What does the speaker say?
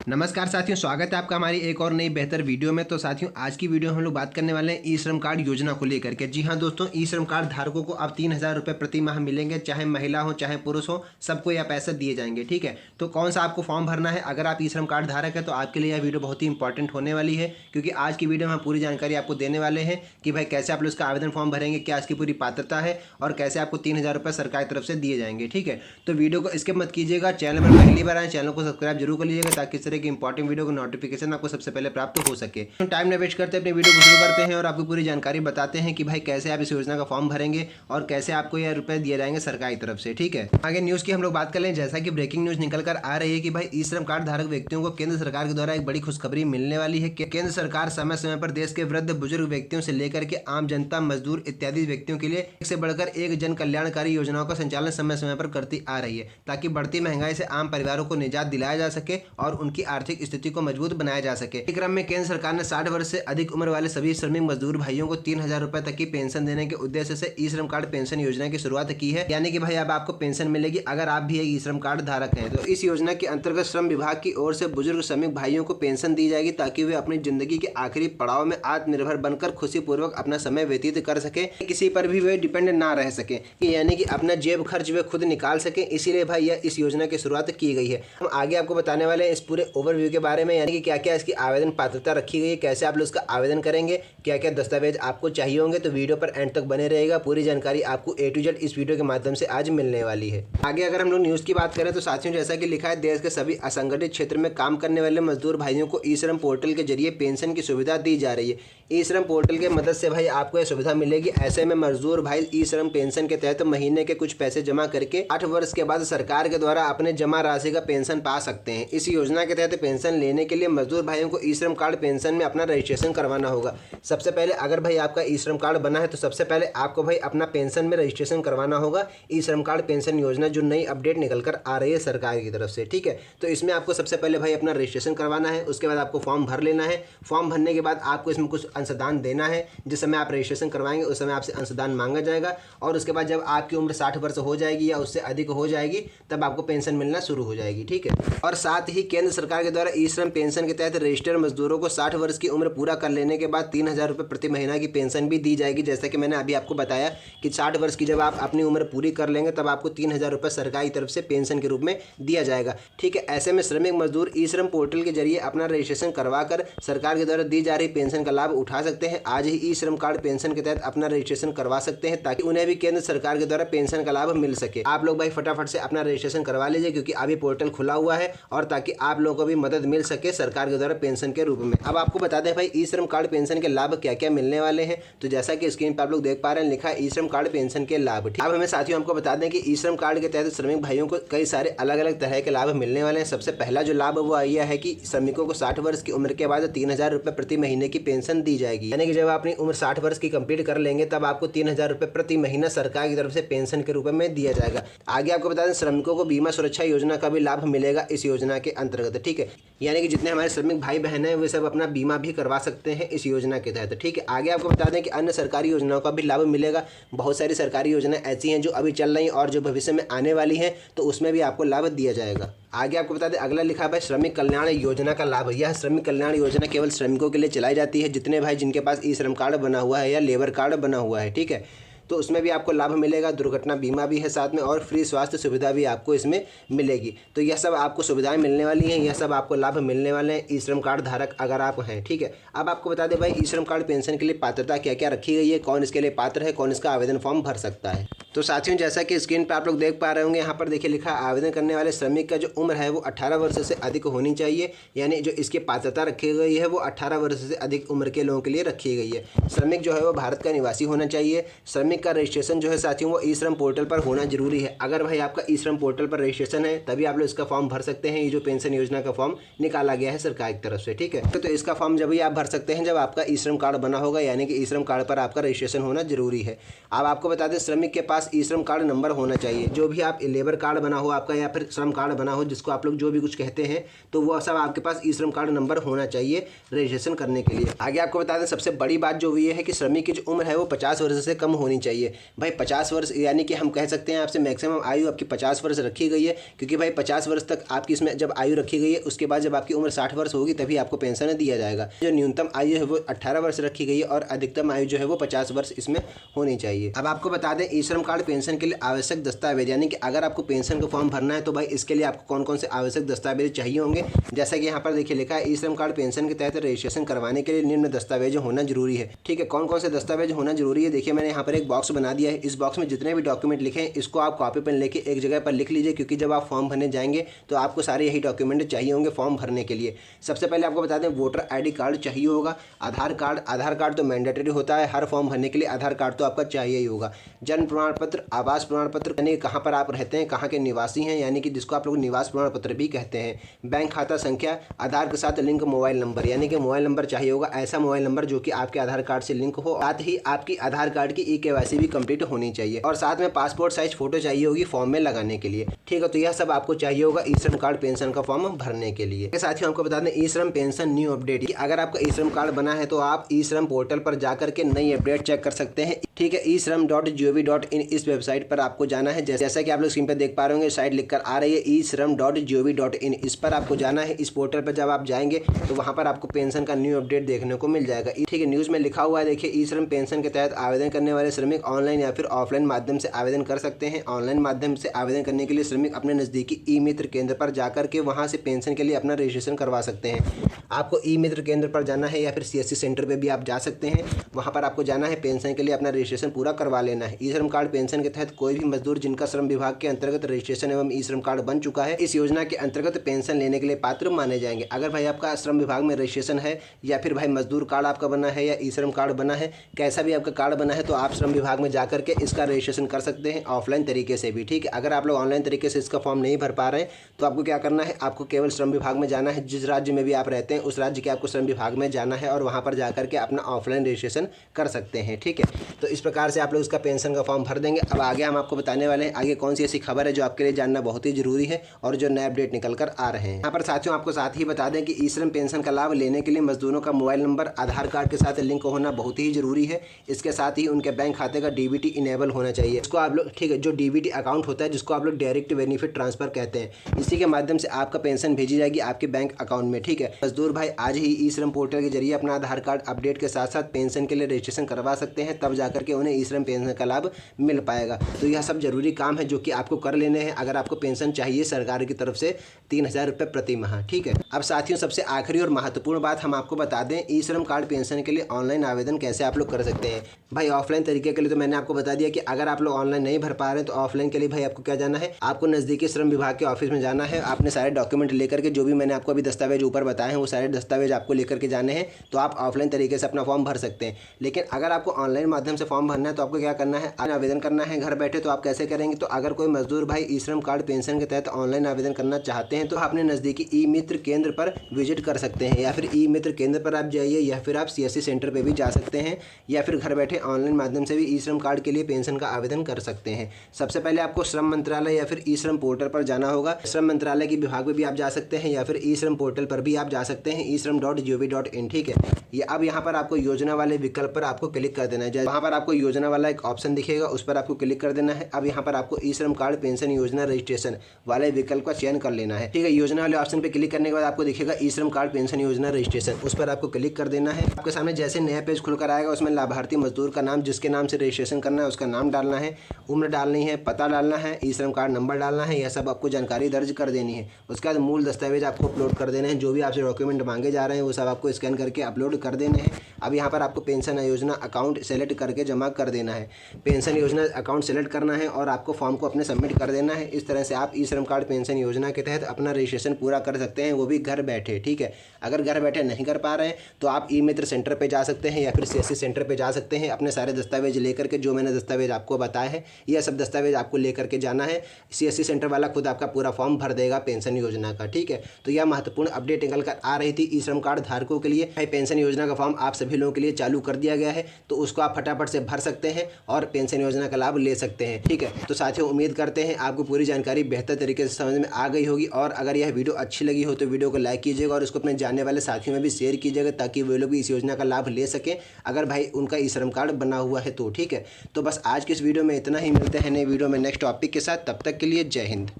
नमस्कार साथियों, स्वागत है आपका हमारी एक और नई बेहतर वीडियो में। तो साथियों, आज की वीडियो में हम लोग बात करने वाले हैं ई श्रम कार्ड योजना को लेकर के। जी हाँ दोस्तों, ई श्रम कार्ड धारकों को अब 3,000 रुपये प्रति माह मिलेंगे। चाहे महिला हो चाहे पुरुष हो, सबको यह पैसा दिए जाएंगे। ठीक है, तो कौन सा आपको फॉर्म भरना है? अगर आप ई श्रम कार्ड धारक है तो आपके लिए यह वीडियो बहुत ही इंपॉर्टेंट होने वाली है, क्योंकि आज की वीडियो में हम पूरी जानकारी आपको देने वाले हैं कि भाई कैसे आप लोग इसका आवेदन फॉर्म भरेंगे, क्या इसकी पूरी पात्रता है और कैसे आपको 3,000 रुपये सरकार की तरफ से दिए जाएंगे। ठीक है, तो वीडियो को स्किप मत कीजिएगा। चैनल पर पहली बार आए, चैनल को सब्सक्राइब जरूर कर लीजिएगा ताकि इस तरह की इंपॉर्टेंट वीडियो नोटिफिकेशन आपको सबसे पहले प्राप्त हो सके। तो टाइम न वेस्ट करते अपनी वीडियो को शुरू करते हैं और आपको पूरी जानकारी बताते हैं कि भाई कैसे आप इस योजना का फॉर्म भरेंगे और कैसे आपको यह रुपए दिए जाएंगे सरकार की तरफ से। ठीक है, आगे न्यूज़ की हम लोग बात कर लें। जैसा कि ब्रेकिंग न्यूज़ निकल कर आ रही है कि भाई ई श्रम कार्ड धारक व्यक्तियों को केंद्र सरकार के द्वारा एक बड़ी खुशखबरी मिलने वाली है कि केंद्र सरकार समय समय पर देश के वृद्ध बुजुर्ग व्यक्तियों से लेकर के आम जनता, मजदूर इत्यादि व्यक्तियों के लिए एक से बढ़कर एक जन कल्याणकारी योजनाओं का संचालन समय समय पर करती आ रही है, ताकि बढ़ती महंगाई से आम परिवारों को निजात दिलाया जा सके और उनकी आर्थिक स्थिति को मजबूत बनाया जा सके। इस क्रम में केंद्र सरकार ने 60 वर्ष से अधिक उम्र वाले सभी श्रमिक मजदूर भाइयों को 3,000 रुपए तक की पेंशन देने के उद्देश्य से ई श्रम कार्ड पेंशन योजना की शुरुआत की है। यानी कि भाई अब आपको पेंशन मिलेगी अगर आप भी एक ई श्रम कार्ड धारक हैं। तो इस योजना के अंतर्गत श्रम विभाग की ओर से बुजुर्ग श्रमिक भाइयों को पेंशन दी जाएगी ताकि वे अपनी जिंदगी के आखिरी पड़ाव में आत्मनिर्भर बनकर खुशी पूर्वक अपना समय व्यतीत कर सके, किसी पर भी वे डिपेंड ना रह सके, यानी कि अपना जेब खर्च वे खुद निकाल सके। इसीलिए भाई यह इस योजना की शुरुआत की गई है। हम आगे आपको बताने वाले हैं इस पूरे ओवरव्यू के बारे में, यानी कि क्या क्या इसकी आवेदन पात्रता रखी गई है, कैसे आप लोग इसका आवेदन करेंगे, क्या क्या दस्तावेज आपको चाहिए होंगे। तो वीडियो पर एंड तक बने रहेगा, पूरी जानकारी आपको A to Z इस वीडियो के माध्यम से आज मिलने वाली है। आगे अगर हम लोग न्यूज़ की बात करें तो साथियों, जैसा कि लिखा है, देश के सभी असंगठित क्षेत्र में काम करने वाले मजदूर भाइयों को ई श्रम पोर्टल के जरिए पेंशन की सुविधा दी जा रही है। ई श्रम पोर्टल के मदद से भाई आपको यह सुविधा मिलेगी। ऐसे में मजदूर भाई ई श्रम पेंशन के तहत महीने के कुछ पैसे जमा करके 8 वर्ष के बाद सरकार के द्वारा अपने जमा राशि का पेंशन पा सकते हैं। इस योजना के तहत पेंशन लेने के लिए मजदूर भाइयों को ई श्रम कार्ड पेंशन में अपना रजिस्ट्रेशन करवाना होगा। सबसे पहले अगर भाई आपका ई श्रम कार्ड बना है तो सबसे पहले आपको भाई अपना पेंशन में रजिस्ट्रेशन करवाना होगा। ई श्रम कार्ड पेंशन योजना जो नई अपडेट निकल कर आ रही है सरकार की तरफ से। ठीक है, तो इसमें आपको सबसे पहले भाई अपना रजिस्ट्रेशन करवाना है, उसके बाद आपको फॉर्म भर लेना है। फॉर्म भरने के बाद आपको इसमें कुछ अंशदान देना है। जिस समय आप रजिस्ट्रेशन करवाएंगे उस समय आपसे अंशदान मांगा जाएगा और उसके बाद जब आपकी उम्र 60 वर्ष हो जाएगी या उससे अधिक हो जाएगी तब आपको पेंशन मिलना शुरू हो जाएगी। ठीक है, और साथ ही केंद्र सरकार के द्वारा ई श्रम पेंशन के तहत रजिस्टर्ड मजदूरों को 60 वर्ष की उम्र पूरा कर लेने के बाद 3,000 रुपये प्रति महीना की पेंशन भी दी जाएगी। जैसा कि मैंने अभी आपको बताया कि 60 वर्ष की जब आप अपनी उम्र पूरी कर लेंगे तब आपको 3,000 रुपये सरकार की तरफ से पेंशन के रूप में दिया जाएगा। ठीक है, ऐसे में श्रमिक मजदूर ई श्रम पोर्टल के जरिए अपना रजिस्ट्रेशन करवा कर सरकार के द्वारा दी जा रही पेंशन का लाभ उठा सकते हैं। आज ही ई श्रम कार्ड पेंशन के तहत अपना रजिस्ट्रेशन करवा सकते हैं ताकि उन्हें भी केंद्र सरकार के द्वारा पेंशन का लाभ मिल सके। आप लोग भाई फटाफट से अपना रजिस्ट्रेशन करवा लीजिए, क्योंकि अभी पोर्टल खुला हुआ है और ताकि आप लोगों को भी मदद मिल सके सरकार के द्वारा पेंशन के रूप में। अब आपको बता दें भाई ई श्रम कार्ड पेंशन के लाभ क्या क्या मिलने वाले हैं। तो जैसा कि स्क्रीन पर आप लोग देख पा रहे हैं, लिखा है ई श्रम कार्ड पेंशन के लाभ। अब हमें साथियों आपको बता दें कि ई श्रम कार्ड के तहत श्रमिक भाइयों को कई सारे अलग अलग तरह के लाभ मिलने वाले हैं। सबसे पहला जो लाभ वो यह है कि श्रमिकों को 60 वर्ष की उम्र के बाद 3,000 रुपये प्रति महीने की पेंशन दी जाएगी। यानी कि जब आप अपनी उम्र 60 वर्ष की कंप्लीट कर लेंगे तब आपको 3,000 रुपये प्रति महीना सरकार की तरफ से पेंशन के रूप में दिया जाएगा। आगे आपको बता दें, श्रमिकों को बीमा सुरक्षा योजना का भी लाभ मिलेगा इस योजना के अंतर्गत। ठीक है, यानी कि जितने हमारे श्रमिक भाई बहन हैं वे सब अपना बीमा भी करवा सकते हैं इस योजना के तहत। ठीक है, आगे आपको बता दें कि अन्य सरकारी योजनाओं का भी लाभ मिलेगा। बहुत सारी सरकारी योजनाएं ऐसी हैं जो अभी चल रही हैं और जो भविष्य में आने वाली हैं, तो उसमें भी आपको लाभ दिया जाएगा। आगे आपको बता दें, अगला लिखा है भाई श्रमिक कल्याण योजना का लाभ। यह श्रमिक कल्याण योजना केवल श्रमिकों के लिए चलाई जाती है जितने भाई जिनके पास ई श्रम कार्ड बना हुआ है या लेबर कार्ड बना हुआ है। ठीक है, तो उसमें भी आपको लाभ मिलेगा। दुर्घटना बीमा भी है साथ में और फ्री स्वास्थ्य सुविधा भी आपको इसमें मिलेगी। तो यह सब आपको सुविधाएं मिलने वाली हैं, यह सब आपको लाभ मिलने वाले हैं ई श्रम कार्ड धारक अगर आप हैं। ठीक है, अब आपको बता दें भाई ई श्रम कार्ड पेंशन के लिए पात्रता क्या क्या रखी गई है, कौन इसके लिए पात्र है, कौन इसका आवेदन फॉर्म भर सकता है। तो साथियों, जैसा कि स्क्रीन पर आप लोग देख पा रहे होंगे, यहाँ पर देखिए लिखा आवेदन करने वाले श्रमिक का जो उम्र है वो 18 वर्ष से अधिक होनी चाहिए। यानी जो इसकी पात्रता रखी गई है वो 18 वर्ष से अधिक उम्र के लोगों के लिए रखी गई है। श्रमिक जो है वो भारत का निवासी होना चाहिए। श्रमिक का रजिस्ट्रेशन जो है साथियों वो ई श्रम पोर्टल पर होना जरूरी है। अगर भाई आपका ई श्रम पोर्टल पर रजिस्ट्रेशन है तभी आप लोग इसका फॉर्म भर सकते हैं। ये जो पेंशन योजना का फॉर्म निकाला गया है सरकार की तरफ से। ठीक है, तो इसका फॉर्म जब भी आप भर सकते हैं जब आपका ई श्रम कार्ड बना होगा, यानी कि ई श्रम कार्ड पर आपका रजिस्ट्रेशन होना जरूरी है। अब आपको बता दें, श्रमिक के पास पास ई श्रम कार्ड नंबर होना चाहिए। जो भी आप लेबर कार्ड बना हो आपका या फिर श्रम कार्ड बना हो, जिसको आप लोग जो भी कुछ कहते हैं, तो वो सब आपके पास ई श्रम कार्ड नंबर होना चाहिए रजिस्ट्रेशन करने के लिए। आगे आपको बता दें सबसे बड़ी बात जो ये है कि श्रमिक की जो उम्र है वो 50 वर्ष से कम होनी चाहिए। भाई 50 वर्ष यानी कि हम कह सकते हैं आपसे मैक्सिमम आयु आपकी 50 वर्ष रखी गई है, क्योंकि भाई 50 वर्ष तक आपकी इसमें जब आयु रखी गई है, उसके बाद जब आपकी उम्र 60 वर्ष होगी तभी आपको पेंशन दिया जाएगा। जो न्यूनतम आयु है वो 18 वर्ष रखी गई है और अधिकतम आयु जो है वो 50 वर्ष इसमें होनी चाहिए। अब आपको बता दें ई श्रम कार्ड पेंशन के लिए आवश्यक दस्तावेज, यानी कि अगर आपको पेंशन का फॉर्म भरना है तो भाई इसके लिए आपको कौन कौन से आवश्यक दस्तावेज चाहिए होंगे। जैसा कि यहाँ पर देखिए लिखा है, ई श्रम कार्ड पेंशन के तहत रजिस्ट्रेशन करवाने के लिए निम्न दस्तावेज होना जरूरी है। ठीक है, कौन कौन से दस्तावेज होना जरूरी है देखिए मैंने यहाँ पर एक बॉक्स बना दिया है। इस बॉक्स में जितने भी डॉक्यूमेंट लिखे हैं इसको आप कॉपी पेन लेके एक जगह पर लिख लीजिए, क्योंकि जब आप फॉर्म भरने जाएंगे तो आपको सारे यही डॉक्यूमेंट चाहिए होंगे फॉर्म भरने के लिए। सबसे पहले आपको बता दें वोटर ID कार्ड चाहिए होगा, आधार कार्ड तो मैंडेटरी होता है, हर फॉर्म भरने के लिए आधार कार्ड तो आपका चाहिए ही होगा। जन्म प्रमाण पत्र, आवास प्रमाण पत्र, यानी कहाँ पर आप रहते हैं, कहाँ के निवासी हैं, यानी कि जिसको आप लोग निवास प्रमाण पत्र भी कहते हैं। बैंक खाता संख्या, आधार के साथ लिंक मोबाइल नंबर, यानी कि मोबाइल नंबर चाहिए होगा, ऐसा मोबाइल नंबर जो कि आपके आधार कार्ड से लिंक हो। साथ ही आपकी आधार कार्ड की KYC भी कंप्लीट होनी चाहिए और साथ में पासपोर्ट साइज फोटो चाहिए होगी फॉर्म में लगाने के लिए। ठीक है, तो यह सब आपको चाहिए होगा ई श्रम कार्ड पेंशन का फॉर्म भरने के लिए। साथ ही आपको बता दें ई श्रम पेंशन न्यू अपडेट, अगर आपका ई श्रम कार्ड बना है तो आप ई श्रम पोर्टल पर जाकर के नई अपडेट चेक कर सकते हैं। ठीक है, eShram.gov.in इस वेबसाइट पर आपको जाना है। जैसा कि आप लोग स्क्रीन पर देख पा रहे होंगे साइट लिखकर आ रही है eShram.gov.in, इस पर आपको जाना है। इस पोर्टल पर जब आप जाएंगे तो वहां पर आपको पेंशन का न्यू अपडेट देखने को मिल जाएगा। ठीक है, न्यूज़ में लिखा हुआ है देखिए, ई श्रम पेंशन के तहत आवेदन करने वाले श्रमिक ऑनलाइन या फिर ऑफलाइन माध्यम से आवेदन कर सकते हैं। ऑनलाइन माध्यम से आवेदन करने के लिए श्रमिक अपने नज़दीकी ई मित्र केंद्र पर जाकर के वहाँ से पेंशन के लिए अपना रजिस्ट्रेशन करवा सकते हैं। आपको ई मित्र केंद्र पर जाना है या फिर CSC सेंटर पे भी आप जा सकते हैं, वहाँ पर आपको जाना है, पेंशन के लिए अपना रजिस्ट्रेशन पूरा करवा लेना है। ई श्रम कार्ड पेंशन के तहत कोई भी मजदूर जिनका श्रम विभाग के अंतर्गत रजिस्ट्रेशन एवं ई श्रम कार्ड बन चुका है, इस योजना के अंतर्गत पेंशन लेने के लिए पात्र माने जाएंगे। अगर भाई आपका श्रम विभाग में रजिस्ट्रेशन है या फिर भाई मजदूर कार्ड आपका बना है या ई श्रम कार्ड बना है, कैसा भी आपका कार्ड बना है, तो आप श्रम विभाग में जाकर के इसका रजिस्ट्रेशन कर सकते हैं ऑफलाइन तरीके से भी। ठीक है, अगर आप लोग ऑनलाइन तरीके से इसका फॉर्म नहीं भर पा रहे हैं तो आपको क्या करना है, आपको केवल श्रम विभाग में जाना है। जिस राज्य में भी आप रहते हैं उस राज्य के आपको श्रम विभाग में जाना है और वहाँ पर जाकर के अपना ऑफलाइन रजिस्ट्रेशन कर सकते हैं। ठीक है, तो इस प्रकार से आप लोग इसका पेंशन का फॉर्म भर देंगे। अब आगे हम आपको बताने वाले हैं आगे कौन सी ऐसी खबर है जो आपके लिए जानना बहुत ही जरूरी है और जो नए अपडेट निकल कर आ रहे हैं। यहाँ पर साथियों आपको साथ ही बता दें कि ई श्रम पेंशन का लाभ लेने के लिए मजदूरों का मोबाइल नंबर आधार कार्ड के साथ लिंक होना बहुत ही जरूरी है। इसके साथ ही उनके बैंक खाते का DBT इनेबल होना चाहिए। इसको आप लोग, ठीक है, जो DBT अकाउंट होता है जिसको आप लोग डायरेक्ट बेनिफिट ट्रांसफर कहते हैं, इसी के माध्यम से आपका पेंशन भेजी जाएगी आपके बैंक अकाउंट में। ठीक है, मजदूर भाई आज ही ई श्रम पोर्टल के जरिए अपना आधार कार्ड अपडेट के साथ साथ पेंशन के लिए रजिस्ट्रेशन करवा सकते हैं, तब जाकर के उन्हें ई श्रम पेंशन का लाभ मिल पाएगा। तो यह सब जरूरी काम है जो कि आपको कर लेने हैं अगर आपको पेंशन चाहिए सरकार की तरफ से 3000 रुपये प्रति माह। ठीक है, अब साथियों सबसे आखिरी और महत्वपूर्ण बात हम आपको बता दें, ई श्रम कार्ड पेंशन के लिए ऑनलाइन आवेदन कैसे आप लोग कर सकते हैं। भाई ऑफलाइन तरीके के लिए तो मैंने आपको बता दिया कि अगर आप लोग ऑनलाइन नहीं भर पा रहे हैं तो ऑफलाइन के लिए भाई आपको क्या जाना है, आपको नज़दीकी श्रम विभाग के ऑफिस में जाना है। आपने सारे डॉक्यूमेंट लेकर के, जो भी मैंने आपको अभी दस्तावेज ऊपर बताए हैं वो सारे दस्तावेज आपको लेकर के जाने हैं, तो आप ऑफलाइन तरीके से अपना फॉर्म भर सकते हैं। लेकिन अगर आपको ऑनलाइन माध्यम से फॉर्म भरना है तो आपको क्या करना है, आवेदन करना है घर बैठे। तो आप कैसे करेंगे, तो अगर कोई मजदूर भाई ई श्रम कार्ड पेंशन के तहत ऑनलाइन आवेदन करना चाहते हैं तो अपने नज़दीकी ई मित्र केंद्र पर विजिट कर सकते हैं, या फिर ई मित्र केंद्र पर आप जाइए, या फिर आप CSC सेंटर पर भी जा सकते हैं, या फिर घर बैठे ऑनलाइन माध्यम से भी ई श्रम कार्ड के लिए पेंशन का आवेदन कर सकते हैं। सबसे पहले आपको श्रम मंत्रालय या फिर ई श्रम पोर्टल पर जाना होगा। श्रम मंत्रालय के विभाग में भी आप जा सकते हैं या फिर ई श्रम पोर्टल पर भी आप जा सकते हैं eShram.gov.in। ठीक है, ये अब यहाँ पर आपको योजना वाले विकल्प पर आपको क्लिक कर देना है। वहाँ पर आपको योजना वाला एक ऑप्शन दिखेगा, उस पर आपको क्लिक कर देना है। अब यहाँ पर आपको ई श्रम कार्ड पेंशन योजना रजिस्ट्रेशन वाले विकल्प का चयन कर लेना है। ठीक है, योजना वाले ऑप्शन पे क्लिक करने के बाद आपको दिखेगा ई श्रम कार्ड पेंशन योजना रजिस्ट्रेशन, उस पर आपको क्लिक कर देना है। आपके सामने जैसे नया पेज खुलकर आएगा उसमें लाभार्थी मजदूर का नाम, जिसके नाम से रजिस्ट्रेशन करना है उसका नाम डालना है, उम्र डालनी है, पता डालना है, ई श्रम कार्ड नंबर डालना है, यह सब आपको जानकारी दर्ज कर देनी है। उसके बाद मूल दस्तावेज आपको अपलोड कर देने हैं, जो भी आपसे डॉक्यूमेंट मांगे जा रहे हैं वो सब आपको स्कैन करके अपलोड कर देने हैं। अब यहाँ पर आपको पेंशन योजना अकाउंट सेलेक्ट करके जमा कर देना है। पेंशन योजना अकाउंट सेलेक्ट करना है और आपको फॉर्म को अपने सबमिट कर देना है। इस तरह से आप ई श्रम कार्ड पेंशन योजना के तहत अपना रजिस्ट्रेशन पूरा कर सकते हैं, वो भी घर बैठे। ठीक है, अगर घर बैठे नहीं कर पा रहे हैं तो आप ई मित्र सेंटर पे जा सकते हैं या फिर CSC सेंटर पे जा सकते हैं। अपने सारे दस्तावेज लेकर के, जो मैंने दस्तावेज आपको बताया है यह सब दस्तावेज आपको लेकर के जाना है। CSC सेंटर वाला खुद आपका पूरा फॉर्म भर देगा पेंशन योजना का। ठीक है, तो यह महत्वपूर्ण अपडेट निकल कर आ रही थी ई श्रम कार्ड धारकों के लिए। पेंशन योजना का फॉर्म आप सभी लोगों के लिए चालू कर दिया गया है, तो उसको आप फटाफट से भर सकते हैं और पेंशन योजना का लाभ ले सकते हैं। ठीक है, तो साथियों उम्मीद करते हैं आपको पूरी जानकारी बेहतर तरीके से समझ में आ गई होगी। और अगर यह वीडियो अच्छी लगी हो तो वीडियो को लाइक कीजिएगा और उसको अपने जानने वाले साथियों में भी शेयर कीजिएगा, ताकि वे लोग भी इस योजना का लाभ ले सकें अगर भाई उनका ई श्रम कार्ड बना हुआ है तो। ठीक है, तो बस आज की इस वीडियो में इतना ही। मिलते हैं नए वीडियो में नेक्स्ट टॉपिक के साथ, तब तक के लिए जय हिंद।